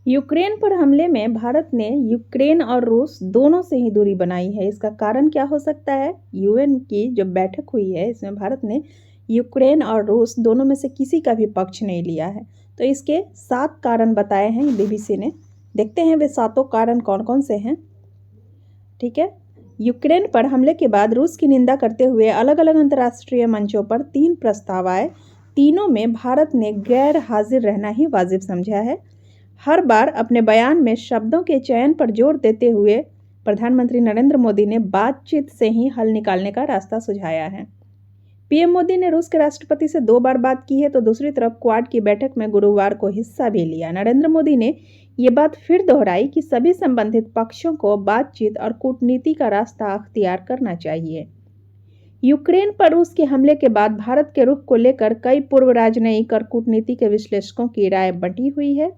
Ukraine पर हमले में भारत ने यूक्रेन और रूस दोनों से ही दूरी बनाई है। इसका कारण क्या हो सकता है? यूएन की जो बैठक हुई है इसमें भारत ने यूक्रेन और रूस दोनों में से किसी का भी पक्ष नहीं लिया है। तो इसके 7 कारण बताए हैं बीबीसी ने। देखते हैं वे सातों कारण कौन कौन से हैं। ठीक है, यूक्रेन पर हमले के बाद रूस की निंदा करते हुए अलग अलग अंतर्राष्ट्रीय मंचों पर 3 प्रस्ताव आए। तीनों में भारत ने गैर हाजिर रहना ही वाजिब समझा है। हर बार अपने बयान में शब्दों के चयन पर जोर देते हुए प्रधानमंत्री नरेंद्र मोदी ने बातचीत से ही हल निकालने का रास्ता सुझाया है। पीएम मोदी ने रूस के राष्ट्रपति से 2 बार बात की है, तो दूसरी तरफ क्वाड की बैठक में गुरुवार को हिस्सा भी लिया। नरेंद्र मोदी ने ये बात फिर दोहराई कि सभी संबंधित पक्षों को बातचीत और कूटनीति का रास्ता अख्तियार करना चाहिए। यूक्रेन पर रूस के हमले के बाद भारत के रुख को लेकर कई पूर्व राजनयिक और कूटनीति के विश्लेषकों की राय बंटी हुई है।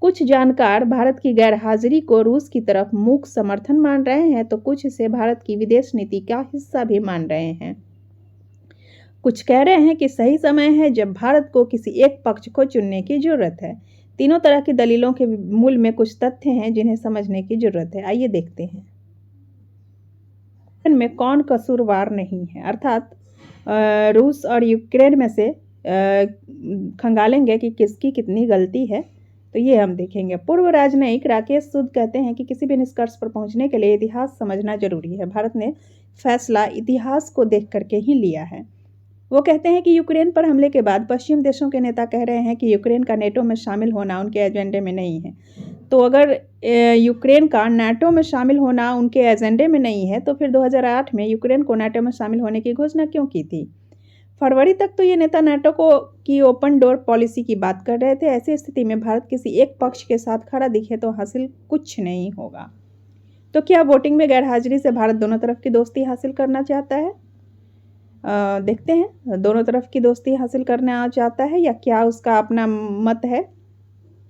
कुछ जानकार भारत की गैर हाजिरी को रूस की तरफ मूक समर्थन मान रहे हैं, तो कुछ इसे भारत की विदेश नीति का हिस्सा भी मान रहे हैं। कुछ कह रहे हैं कि सही समय है जब भारत को किसी एक पक्ष को चुनने की जरूरत है। तीनों तरह की दलीलों के मूल में कुछ तथ्य हैं जिन्हें समझने की जरूरत है। आइए देखते हैं में कौन कसूरवार नहीं है, अर्थात रूस और यूक्रेन में से खंगालेंगे कि किसकी कितनी गलती है, तो ये हम देखेंगे। पूर्व राजनयिक राकेश सूद कहते हैं कि किसी भी निष्कर्ष पर पहुंचने के लिए इतिहास समझना जरूरी है। भारत ने फैसला इतिहास को देख करके ही लिया है। वो कहते हैं कि यूक्रेन पर हमले के बाद पश्चिम देशों के नेता कह रहे हैं कि यूक्रेन का नेटो में शामिल होना उनके एजेंडे में नहीं है। तो अगर यूक्रेन का नाटो में शामिल होना उनके एजेंडे में नहीं है, तो फिर 2008 में यूक्रेन को नाटो में शामिल होने की घोषणा क्यों की थी? फरवरी तक तो ये नेता नाटो की ओपन डोर पॉलिसी की बात कर रहे थे। ऐसी स्थिति में भारत किसी एक पक्ष के साथ खड़ा दिखे तो हासिल कुछ नहीं होगा। तो क्या वोटिंग में गैर हाजिरी से भारत दोनों तरफ की दोस्ती हासिल करना चाहता है? देखते हैं, दोनों तरफ की दोस्ती हासिल करना चाहता है या क्या उसका अपना मत है?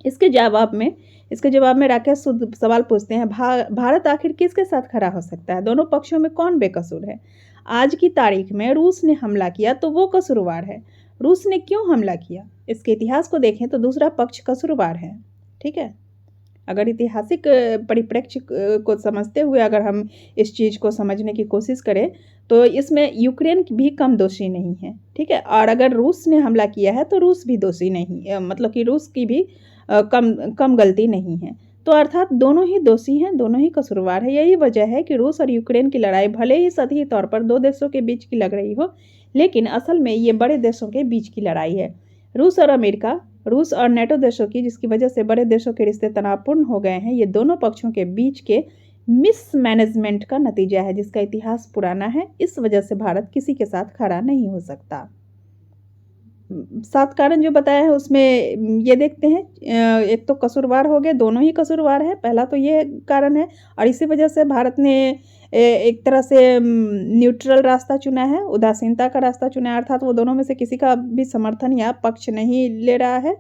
इसके जवाब में राकेश सूद सवाल पूछते हैं, भारत आखिर किसके साथ खड़ा हो सकता है? दोनों पक्षों में कौन बेकसूर है? आज की तारीख में रूस ने हमला किया तो वो कसूरवार है। रूस ने क्यों हमला किया? इसके इतिहास को देखें तो दूसरा पक्ष कसूरवार है। ठीक है, अगर ऐतिहासिक परिप्रेक्ष्य को समझते हुए अगर हम इस चीज़ को समझने की कोशिश करें तो इसमें यूक्रेन भी कम दोषी नहीं है। ठीक है, और अगर रूस ने हमला किया है तो रूस भी दोषी नहीं, मतलब कि रूस की भी कम गलती नहीं है। तो अर्थात दोनों ही दोषी हैं, दोनों ही कसूरवार है। यही वजह है कि रूस और यूक्रेन की लड़ाई भले ही सतही तौर पर 2 देशों के बीच की लग रही हो, लेकिन असल में ये बड़े देशों के बीच की लड़ाई है। रूस और अमेरिका, रूस और नेटो देशों की, जिसकी वजह से बड़े देशों के रिश्ते तनावपूर्ण हो गए हैं। ये दोनों पक्षों के बीच के मिसमैनेजमेंट का नतीजा है, जिसका इतिहास पुराना है। इस वजह से भारत किसी के साथ खड़ा नहीं हो सकता। 7 कारण जो बताया है उसमें ये देखते हैं, एक तो कसूरवार हो गए, दोनों ही कसूरवार है, पहला तो ये कारण है। और इसी वजह से भारत ने एक तरह से न्यूट्रल रास्ता चुना है, उदासीनता का रास्ता चुना है, अर्थात वो दोनों में से किसी का भी समर्थन या पक्ष नहीं ले रहा है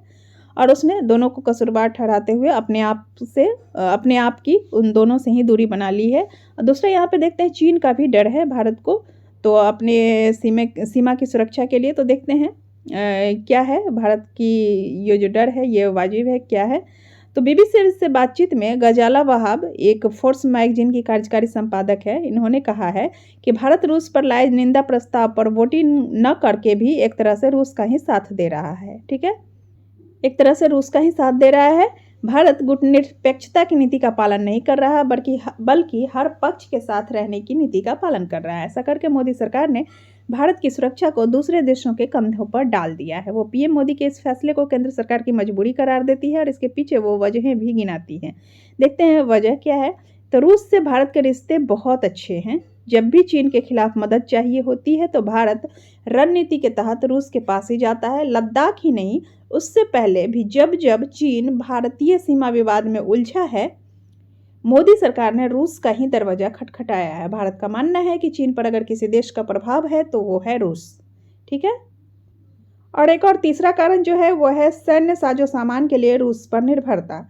और उसने दोनों को कसूरवार ठहराते हुए अपने आप की उन दोनों से ही दूरी बना ली है। और दूसरा यहाँ पे देखते हैं चीन का भी डर है भारत को, तो अपने सीमा की सुरक्षा के लिए। तो देखते हैं क्या है भारत की ये जो डर है ये वाजिब है क्या है। तो बीबीसी से बातचीत में गजाला वहाब, एक फोर्स मैगजीन की कार्यकारी संपादक है, इन्होंने कहा है कि भारत रूस पर लाए निंदा प्रस्ताव पर वोटिंग न करके भी एक तरह से रूस का ही साथ दे रहा है। ठीक है, एक तरह से रूस का ही साथ दे रहा है। भारत गुटनिरपेक्षता की नीति का पालन नहीं कर रहा बल्कि हर पक्ष के साथ रहने की नीति का पालन कर रहा है। ऐसा करके मोदी सरकार ने भारत की सुरक्षा को दूसरे देशों के कंधों पर डाल दिया है। वो पीएम मोदी के इस फैसले को केंद्र सरकार की मजबूरी करार देती है और इसके पीछे वो वजहें भी गिनाती है। देखते हैं वजह क्या है। तो रूस से भारत के रिश्ते बहुत अच्छे हैं। जब भी चीन के खिलाफ मदद चाहिए होती है तो भारत रणनीति के तहत रूस के पास ही जाता है। लद्दाख ही नहीं, उससे पहले भी जब चीन भारतीय सीमा विवाद में उलझा है, मोदी सरकार ने रूस का ही दरवाजा खटखटाया है। भारत का मानना है कि चीन पर अगर किसी देश का प्रभाव है तो वो है रूस। ठीक है, और एक और तीसरा कारण जो है वो है सैन्य साजो सामान के लिए रूस पर निर्भरता।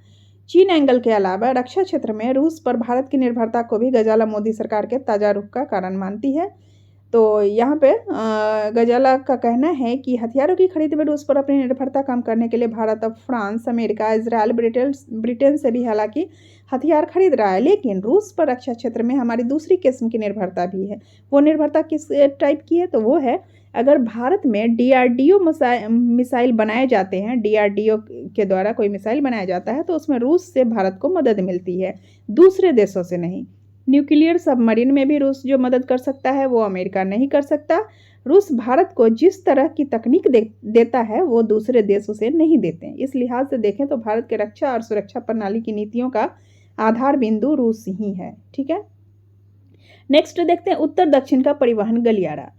चीन एंगल के अलावा रक्षा क्षेत्र में रूस पर भारत की निर्भरता को भी गजाला मोदी सरकार के ताजा रुख का कारण मानती है। तो यहाँ पे गजाला का कहना है कि हथियारों की खरीद में रूस पर अपनी निर्भरता कम करने के लिए भारत अब फ्रांस, अमेरिका, इजरायल, ब्रिटेन से भी हालांकि हथियार खरीद रहा है, लेकिन रूस पर रक्षा क्षेत्र में हमारी दूसरी किस्म की निर्भरता भी है। वो निर्भरता किस टाइप की है? तो वो है, अगर भारत में डीआरडीओ मिसाइल बनाए जाते हैं, डीआरडीओ के द्वारा कोई मिसाइल बनाया जाता है, तो उसमें रूस से भारत को मदद मिलती है, दूसरे देशों से नहीं। न्यूक्लियर सबमरीन में भी रूस जो मदद कर सकता है वो अमेरिका नहीं कर सकता। रूस भारत को जिस तरह की तकनीक देता है वो दूसरे देशों से नहीं देते हैं। इस लिहाज से देखें तो भारत के रक्षा और सुरक्षा प्रणाली की नीतियों का आधार बिंदु रूस ही है। ठीक है, नेक्स्ट देखते हैं उत्तर दक्षिण का परिवहन गलियारा।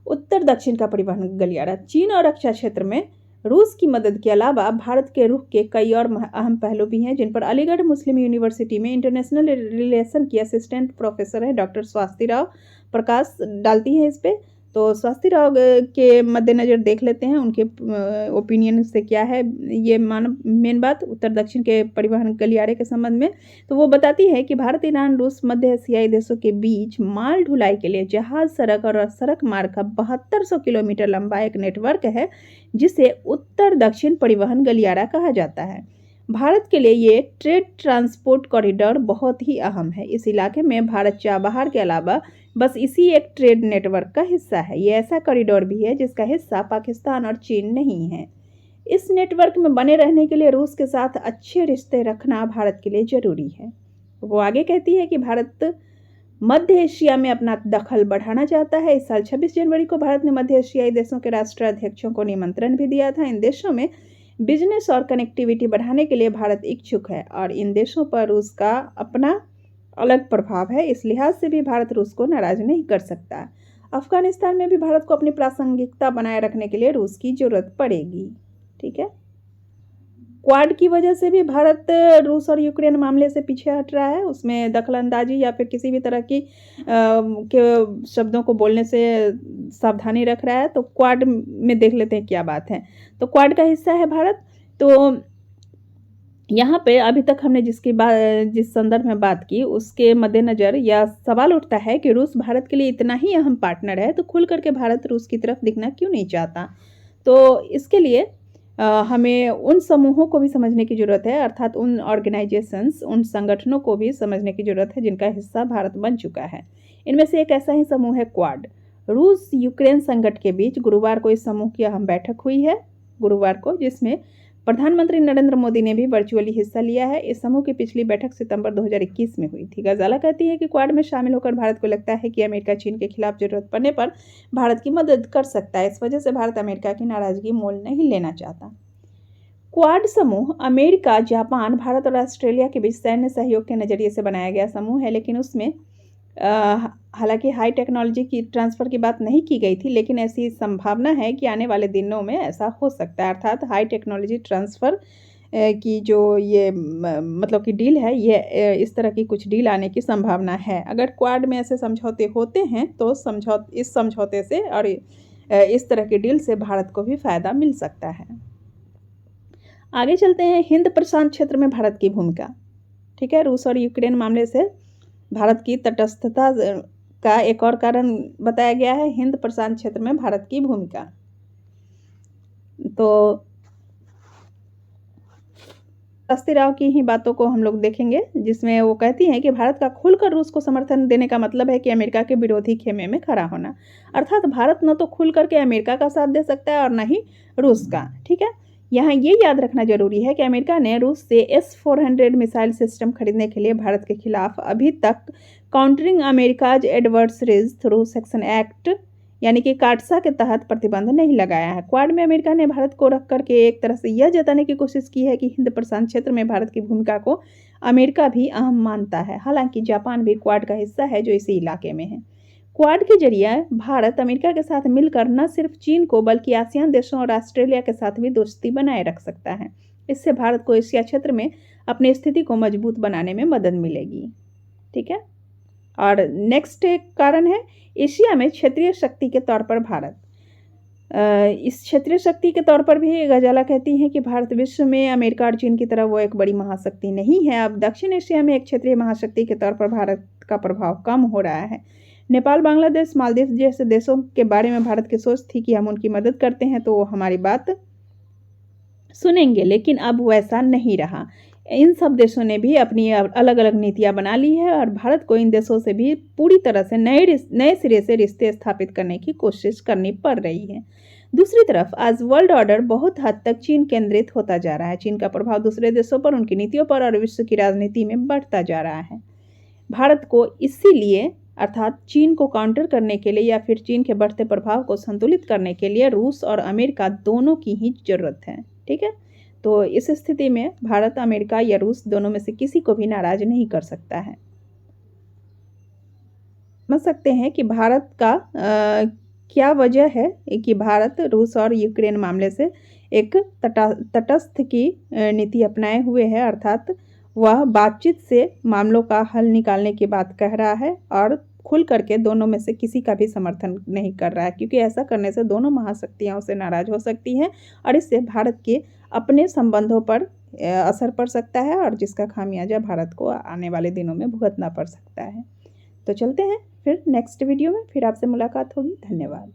उत्तर दक्षिण का परिवहन गलियारा चीन और रक्षा क्षेत्र में रूस की मदद के अलावा भारत के रुख के कई और अहम पहलू भी हैं, जिन पर अलीगढ़ मुस्लिम यूनिवर्सिटी में इंटरनेशनल रिलेशन की असिस्टेंट प्रोफेसर है डॉक्टर स्वास्ति राव प्रकाश डालती हैं इस पे। तो स्वास्ति राव के मद्देनज़र देख लेते हैं उनके ओपिनियन से क्या है ये मेन बात उत्तर दक्षिण के परिवहन गलियारे के संबंध में। तो वो बताती है कि भारत, ईरान, रूस, मध्य एशियाई देशों के बीच माल ढुलाई के लिए जहाज, सड़क और सड़क मार्ग का 7200 किलोमीटर लंबा एक नेटवर्क है, जिसे उत्तर दक्षिण परिवहन गलियारा कहा जाता है। भारत के लिए ये ट्रेड ट्रांसपोर्ट कॉरिडोर बहुत ही अहम है। इस इलाके में भारत चाबहार के अलावा बस इसी एक ट्रेड नेटवर्क का हिस्सा है। ये ऐसा कॉरिडोर भी है जिसका हिस्सा पाकिस्तान और चीन नहीं है। इस नेटवर्क में बने रहने के लिए रूस के साथ अच्छे रिश्ते रखना भारत के लिए जरूरी है। वो आगे कहती है कि भारत मध्य एशिया में अपना दखल बढ़ाना चाहता है। इस साल 26 जनवरी को भारत ने मध्य एशियाई देशों के राष्ट्राध्यक्षों को निमंत्रण भी दिया था। इन देशों में बिजनेस और कनेक्टिविटी बढ़ाने के लिए भारत इच्छुक है और इन देशों पर रूस का अपना अलग प्रभाव है। इस लिहाज से भी भारत रूस को नाराज नहीं कर सकता। अफगानिस्तान में भी भारत को अपनी प्रासंगिकता बनाए रखने के लिए रूस की जरूरत पड़ेगी। ठीक है, क्वाड की वजह से भी भारत रूस और यूक्रेन मामले से पीछे हट रहा है। उसमें दखलंदाजी या फिर किसी भी तरह की के शब्दों को बोलने से सावधानी रख रहा है। तो क्वाड में देख लेते हैं क्या बात है। तो क्वाड का हिस्सा है भारत। तो यहाँ पे अभी तक हमने जिस संदर्भ में बात की उसके मद्देनज़र यह सवाल उठता है कि रूस भारत के लिए इतना ही अहम पार्टनर है तो खुल करके भारत रूस की तरफ दिखना क्यों नहीं चाहता। तो इसके लिए हमें उन समूहों को भी समझने की ज़रूरत है, अर्थात उन ऑर्गेनाइजेशंस, उन संगठनों को भी समझने की ज़रूरत है जिनका हिस्सा भारत बन चुका है। इनमें से एक ऐसा ही समूह है क्वाड। रूस यूक्रेन संकट के बीच गुरुवार को इस समूह की अहम बैठक हुई है, गुरुवार को, जिसमें प्रधानमंत्री नरेंद्र मोदी ने भी वर्चुअली हिस्सा लिया है। इस समूह की पिछली बैठक सितंबर 2021 में हुई थी। गजाला कहती है कि क्वाड में शामिल होकर भारत को लगता है कि अमेरिका चीन के खिलाफ जरूरत पड़ने पर भारत की मदद कर सकता है। इस वजह से भारत अमेरिका की नाराजगी मोल नहीं लेना चाहता। क्वाड समूह अमेरिका, जापान, भारत और ऑस्ट्रेलिया के बीच सैन्य सहयोग के नजरिए से बनाया गया समूह है, लेकिन उसमें हालांकि हाई टेक्नोलॉजी की ट्रांसफ़र की बात नहीं की गई थी, लेकिन ऐसी संभावना है कि आने वाले दिनों में ऐसा हो सकता है। अर्थात हाई टेक्नोलॉजी ट्रांसफ़र की जो ये मतलब कि डील है, ये इस तरह की कुछ डील आने की संभावना है। अगर क्वाड में ऐसे समझौते होते हैं तो इस समझौते से और इस तरह की डील से भारत को भी फ़ायदा मिल सकता है। आगे चलते हैं, हिंद प्रशांत क्षेत्र में भारत की भूमिका। ठीक है, रूस और यूक्रेन मामले से भारत की तटस्थता का एक और कारण बताया गया है, हिंद प्रशांत क्षेत्र में भारत की भूमिका। तो स्वास्ति राव की ही बातों को हम लोग देखेंगे, जिसमें वो कहती हैं कि भारत का खुलकर रूस को समर्थन देने का मतलब है कि अमेरिका के विरोधी खेमे में खड़ा होना। अर्थात भारत न तो खुल करके अमेरिका का साथ दे सकता है और न ही रूस का। ठीक है, यहाँ ये याद रखना जरूरी है कि अमेरिका ने रूस से S-400 मिसाइल सिस्टम खरीदने के लिए भारत के खिलाफ अभी तक countering America's adversaries through section act यानी कि काटसा के तहत प्रतिबंध नहीं लगाया है। क्वाड में अमेरिका ने भारत को रख करके एक तरह से यह जताने की कोशिश की है कि हिंद प्रशांत क्षेत्र में भारत की भूमिका को अमेरिका भी अहम मानता है। हालांकि जापान भी क्वाड का हिस्सा है जो इसी इलाके में है। क्वाड के जरिए भारत अमेरिका के साथ मिलकर न सिर्फ चीन को बल्कि आसियान देशों और ऑस्ट्रेलिया के साथ भी दोस्ती बनाए रख सकता है। इससे भारत को एशिया क्षेत्र में अपनी स्थिति को मजबूत बनाने में मदद मिलेगी। ठीक है, और नेक्स्ट एक कारण है एशिया में क्षेत्रीय शक्ति के तौर पर भारत। इस क्षेत्रीय शक्ति के तौर पर भी गजाला कहती हैं कि भारत विश्व में अमेरिका और चीन की तरह वो एक बड़ी महाशक्ति नहीं है। अब दक्षिण एशिया में एक क्षेत्रीय महाशक्ति के तौर पर भारत का प्रभाव कम हो रहा है। नेपाल, बांग्लादेश, मालदीव जैसे देशों के बारे में भारत की सोच थी कि हम उनकी मदद करते हैं तो वो हमारी बात सुनेंगे, लेकिन अब वैसा नहीं रहा। इन सब देशों ने भी अपनी अलग अलग नीतियां बना ली है और भारत को इन देशों से भी पूरी तरह से नए सिरे से रिश्ते स्थापित करने की कोशिश करनी पड़ रही है। दूसरी तरफ आज वर्ल्ड ऑर्डर बहुत हद तक चीन केंद्रित होता जा रहा है। चीन का प्रभाव दूसरे देशों पर, उनकी नीतियों पर और विश्व की राजनीति में बढ़ता जा रहा है। भारत को इसीलिए अर्थात चीन को काउंटर करने के लिए या फिर चीन के बढ़ते प्रभाव को संतुलित करने के लिए रूस और अमेरिका दोनों की ही जरूरत है। ठीक है, तो इस स्थिति में भारत, अमेरिका या रूस दोनों में से किसी को भी नाराज नहीं कर सकता है। समझ सकते हैं कि भारत का क्या वजह है कि भारत रूस और यूक्रेन मामले से एक तटस्थ की नीति अपनाए हुए है, अर्थात वह बातचीत से मामलों का हल निकालने की बात कह रहा है और खुल करके दोनों में से किसी का भी समर्थन नहीं कर रहा है, क्योंकि ऐसा करने से दोनों महाशक्तियां उससे नाराज हो सकती हैं और इससे भारत के अपने संबंधों पर असर पड़ सकता है और जिसका खामियाजा भारत को आने वाले दिनों में भुगतना पड़ सकता है। तो चलते हैं फिर नेक्स्ट वीडियो में, फिर आपसे मुलाकात होगी। धन्यवाद।